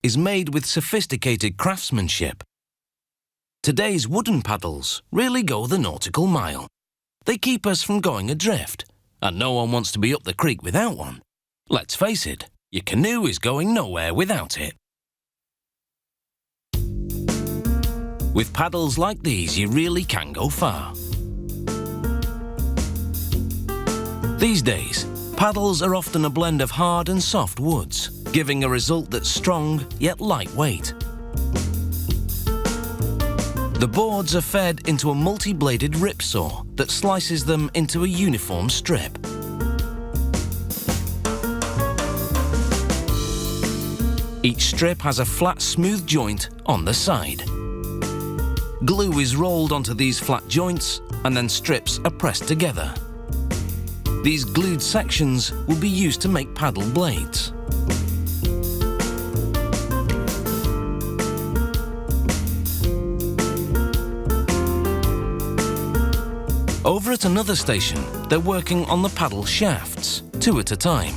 is made with sophisticated craftsmanship. Today's wooden paddles really go the nautical mile. They keep us from going adrift, and no one wants to be up the creek without one. Let's face it, your canoe is going nowhere without it. With paddles like these, you really can go far. These days, paddles are often a blend of hard and soft woods, giving a result that's strong yet lightweight. The boards are fed into a multi-bladed ripsaw that slices them into a uniform strip. Each strip has a flat, smooth joint on the side. Glue is rolled onto these flat joints, and then strips are pressed together. These glued sections will be used to make paddle blades. Over at another station, they're working on the paddle shafts, 2 at a time.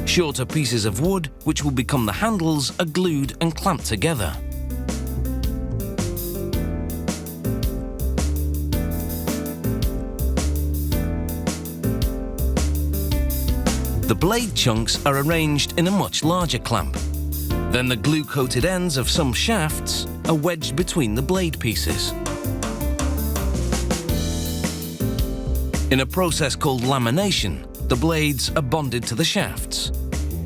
Shorter pieces of wood, which will become the handles, are glued and clamped together. The blade chunks are arranged in a much larger clamp. Then the glue-coated ends of some shafts are wedged between the blade pieces. In a process called lamination, the blades are bonded to the shafts.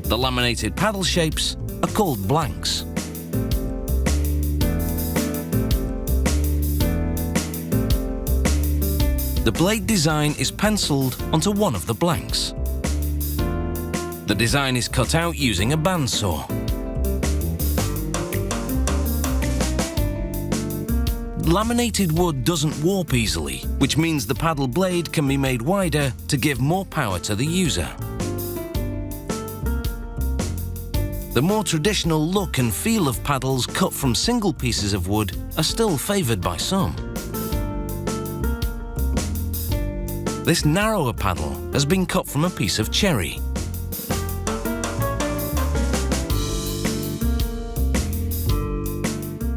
The laminated paddle shapes are called blanks. The blade design is penciled onto one of the blanks. The design is cut out using a bandsaw. Laminated wood doesn't warp easily, which means the paddle blade can be made wider to give more power to the user. The more traditional look and feel of paddles cut from single pieces of wood are still favoured by some. This narrower paddle has been cut from a piece of cherry.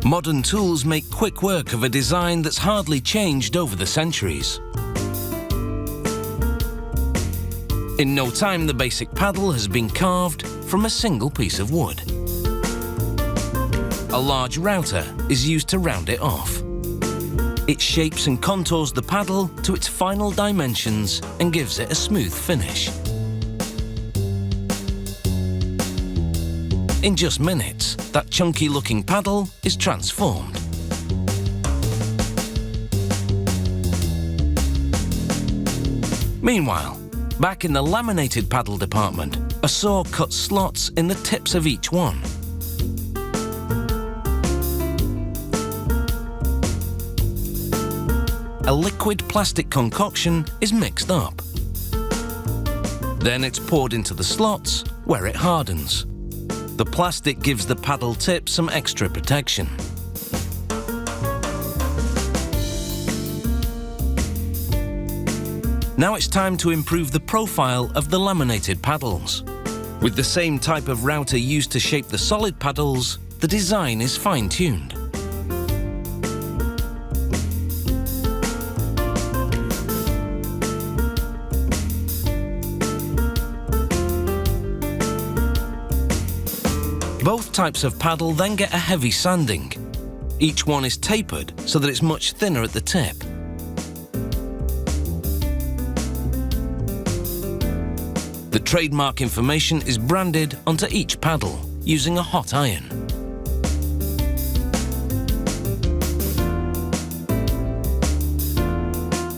Modern tools make quick work of a design that's hardly changed over the centuries. In no time, the basic paddle has been carved from a single piece of wood. A large router is used to round it off. It shapes and contours the paddle to its final dimensions and gives it a smooth finish. In just minutes, that chunky-looking paddle is transformed. Meanwhile, back in the laminated paddle department, a saw cuts slots in the tips of each one. A liquid plastic concoction is mixed up. Then it's poured into the slots where it hardens. The plastic gives the paddle tip some extra protection. Now it's time to improve the profile of the laminated paddles. With the same type of router used to shape the solid paddles, the design is fine-tuned. Both types of paddle then get a heavy sanding. Each one is tapered so that it's much thinner at the tip. The trademark information is branded onto each paddle using a hot iron.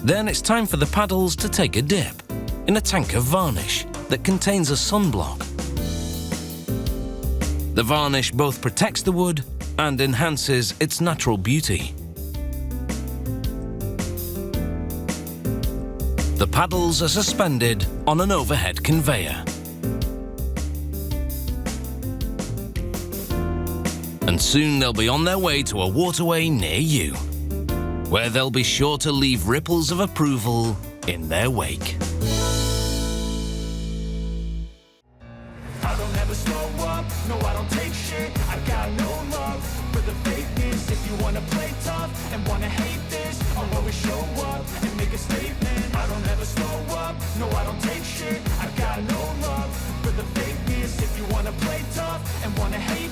Then it's time for the paddles to take a dip in a tank of varnish that contains a sunblock. The varnish both protects the wood and enhances its natural beauty. The paddles are suspended on an overhead conveyor. And soon they'll be on their way to a waterway near you, where they'll be sure to leave ripples of approval in their wake. I don't ever slow up, no I don't take shit. I got wanna play tough and wanna hate this, I'll always show up and make a statement. I don't ever slow up, no I don't take shit. I got no love for the fakeness. If you wanna play tough and wanna hate